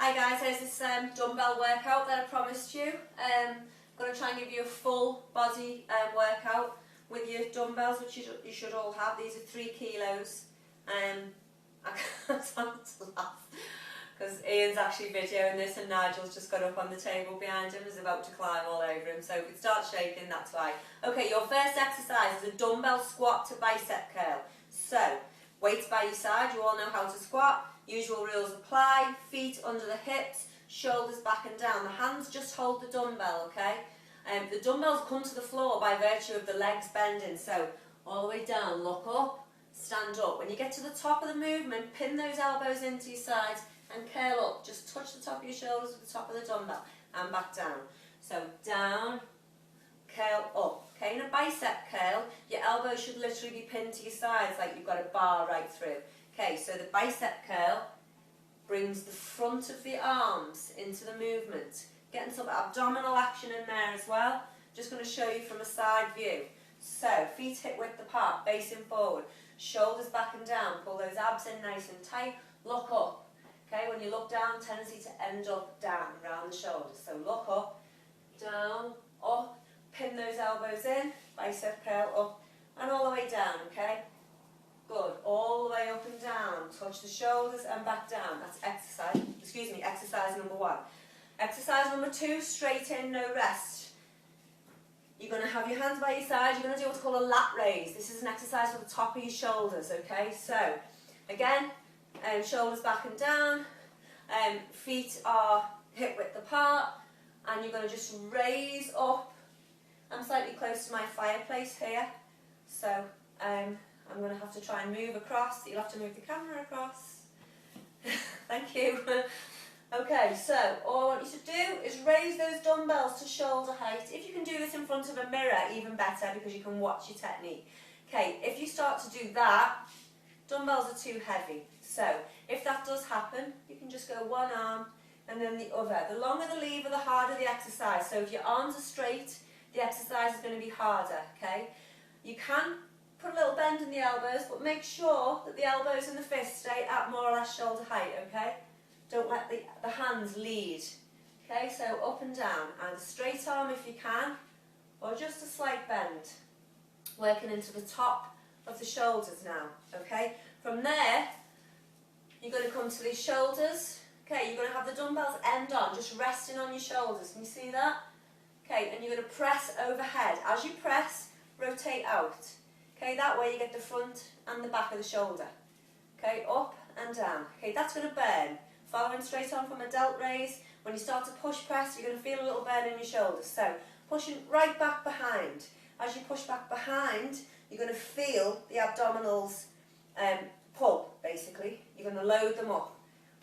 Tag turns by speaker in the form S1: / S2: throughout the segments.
S1: Hi guys, here's this dumbbell workout that I promised you. I'm going to try and give you a full body workout with your dumbbells, which you should all have. These are 3 kilos. I can't laugh because Ian's actually videoing this and Nigel's just got up on the table behind him, is about to climb all over him. So if it starts shaking, that's why. Okay, your first exercise is a dumbbell squat to bicep curl. So, weights by your side, you all know how to squat. Usual rules apply, feet under the hips, shoulders back and down. The hands just hold the dumbbell, okay? The dumbbells come to the floor by virtue of the legs bending. So, all the way down, look up, stand up. When you get to the top of the movement, pin those elbows into your sides and curl up. Just touch the top of your shoulders with the top of the dumbbell and back down. So, down, curl up. Okay, in a bicep curl, your elbows should literally be pinned to your sides like you've got a bar right through. Okay, so the bicep curl brings the front of the arms into the movement. Getting some abdominal action in there as well. Just going to show you from a side view. So, feet hip width apart, facing forward. Shoulders back and down. Pull those abs in nice and tight. Look up. Okay, when you look down, tendency to end up down around the shoulders. So look up, down, up. Pin those elbows in. Bicep curl up and all the way down, okay? Good. All the way up and down. Touch the shoulders and back down. That's exercise number 1. Exercise number 2, straight in, no rest. You're going to have your hands by your side. You're going to do what's called a lat raise. This is an exercise for the top of your shoulders, okay? So, again, shoulders back and down. Feet are hip width apart. And you're going to just raise up. I'm slightly close to my fireplace here. So, I'm going to have to try and move across. You'll have to move the camera across. Thank you. Okay, so all I want you to do is raise those dumbbells to shoulder height. If you can do this in front of a mirror, even better, because you can watch your technique. Okay, if you start to do that, dumbbells are too heavy. So if that does happen, you can just go one arm and then the other. The longer the lever, the harder the exercise. So if your arms are straight, the exercise is going to be harder, okay? You can put a little bend in the elbows, but make sure that the elbows and the fists stay at more or less shoulder height, okay? Don't let the hands lead. Okay, so up and down, and a straight arm if you can, or just a slight bend. Working into the top of the shoulders now, okay? From there, you're going to come to these shoulders. Okay, you're going to have the dumbbells end on, just resting on your shoulders. Can you see that? Okay, and you're going to press overhead. As you press, rotate out. Okay, that way you get the front and the back of the shoulder. Okay, up and down. Okay, that's going to burn. Following straight on from a delt raise, when you start to push press, you're going to feel a little burn in your shoulders. So, pushing right back behind. As you push back behind, you're going to feel the abdominals pull, basically. You're going to load them up.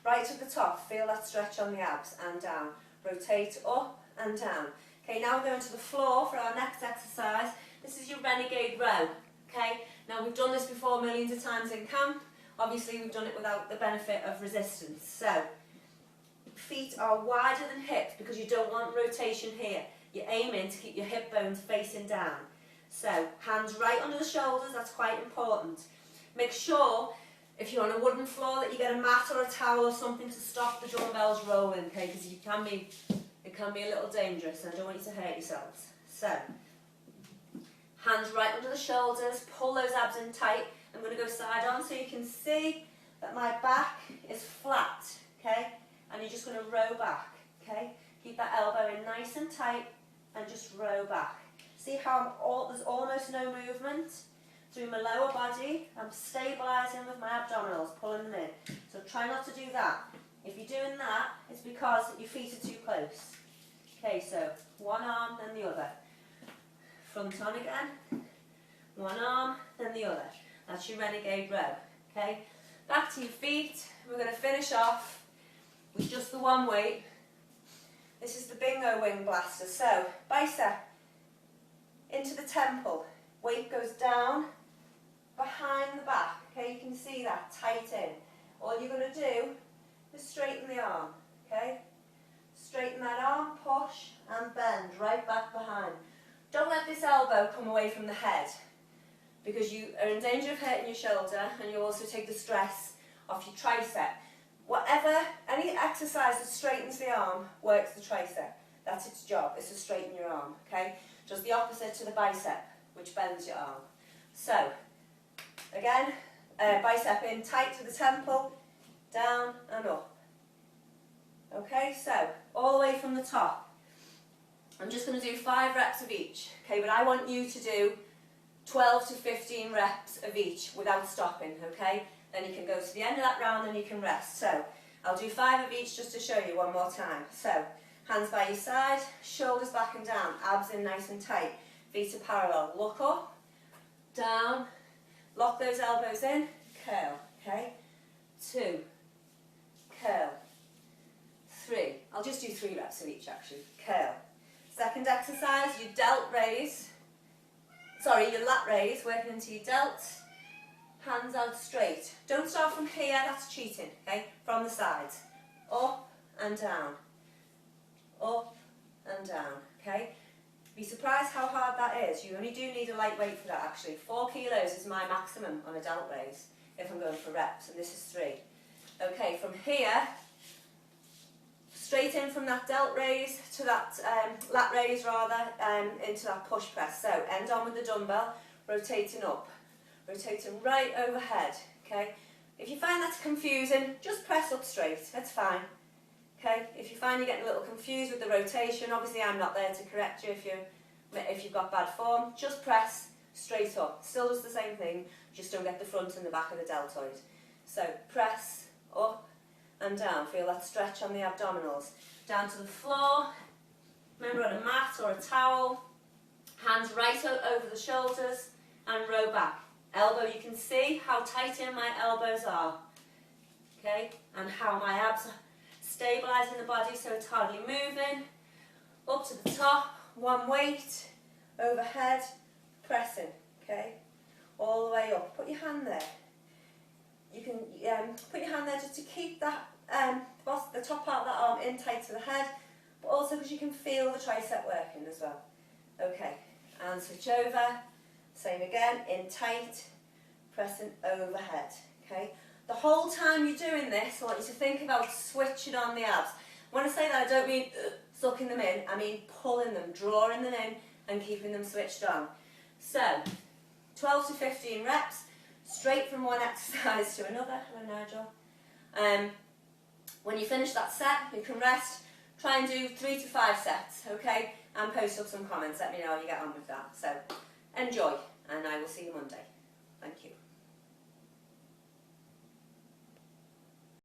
S1: Right at the top, feel that stretch on the abs and down. Rotate up and down. Okay, now we're going to the floor for our next exercise. This is your renegade row. Okay, now we've done this before millions of times in camp. Obviously we've done it without the benefit of resistance. So, feet are wider than hips because you don't want rotation here. You're aiming to keep your hip bones facing down. So, hands right under the shoulders, that's quite important. Make sure, if you're on a wooden floor, that you get a mat or a towel or something to stop the dumbbells rolling, okay, because it can be a little dangerous and I don't want you to hurt yourselves. So, hands right under the shoulders, pull those abs in tight. I'm going to go side on so you can see that my back is flat, okay? And you're just going to row back, okay? Keep that elbow in nice and tight and just row back. See how there's almost no movement through my lower body. I'm stabilising with my abdominals, pulling them in. So try not to do that. If you're doing that, it's because your feet are too close. Okay, so one arm, then the other. Front on again. One arm, then the other. That's your renegade row, okay? Back to your feet. We're going to finish off with just the one weight. This is the bingo wing blaster. So, bicep into the temple. Weight goes down behind the back, okay? You can see that, tight in. All you're going to do is straighten the arm, okay? Straighten that arm, push and bend right back behind. Don't let this elbow come away from the head, because you are in danger of hurting your shoulder and you also take the stress off your tricep. Any exercise that straightens the arm works the tricep. That's its job, is to straighten your arm, okay? Just the opposite to the bicep, which bends your arm. So, again, bicep in tight to the temple, down and up. Okay, so, all the way from the top. I'm just going to do 5 reps of each, okay? But I want you to do 12 to 15 reps of each without stopping, okay? Then you can go to the end of that round and you can rest. So, I'll do 5 of each just to show you one more time. So, hands by your side, shoulders back and down, abs in nice and tight, feet are parallel. Look up, down, lock those elbows in, curl, okay? 2, curl, 3. I'll just do 3 reps of each actually. Curl. Second exercise, your lat raise, working into your delts, hands out straight. Don't start from here, that's cheating, okay? From the sides. Up and down. Up and down, okay? Be surprised how hard that is. You only do need a light weight for that actually. 4 kilos is my maximum on a delt raise if I'm going for reps, and this is 3. Okay, from here, straight in from that delt raise to that lat raise rather, into that push press. So end on with the dumbbell, rotating up, rotating right overhead, okay? If you find that's confusing, just press up straight, that's fine. Okay, if you find you're getting a little confused with the rotation, obviously I'm not there to correct you if you've got bad form, just press straight up. Still does the same thing, just don't get the front and the back of the deltoid. So press up and down, feel that stretch on the abdominals. Down to the floor, remember on a mat or a towel, hands right over the shoulders and row back. Elbow, you can see how tight in my elbows are, okay, and how my abs are stabilising the body so it's hardly moving. Up to the top, one weight, overhead, pressing, okay, all the way up. Put your hand there. You can put your hand there just to keep that the top part of that arm in tight to the head, but also because you can feel the tricep working as well. Okay, and switch over. Same again, in tight, pressing overhead, okay? The whole time you're doing this, I want you to think about switching on the abs. When I say that, I don't mean sucking them in, I mean pulling them, drawing them in and keeping them switched on. So, 12 to 15 reps, straight from one exercise to another. Hello, Nigel. When you finish that set, you can rest. Try and do 3 to 5 sets, okay? And post up some comments, let me know how you get on with that. So, enjoy, and I will see you Monday. Thank you.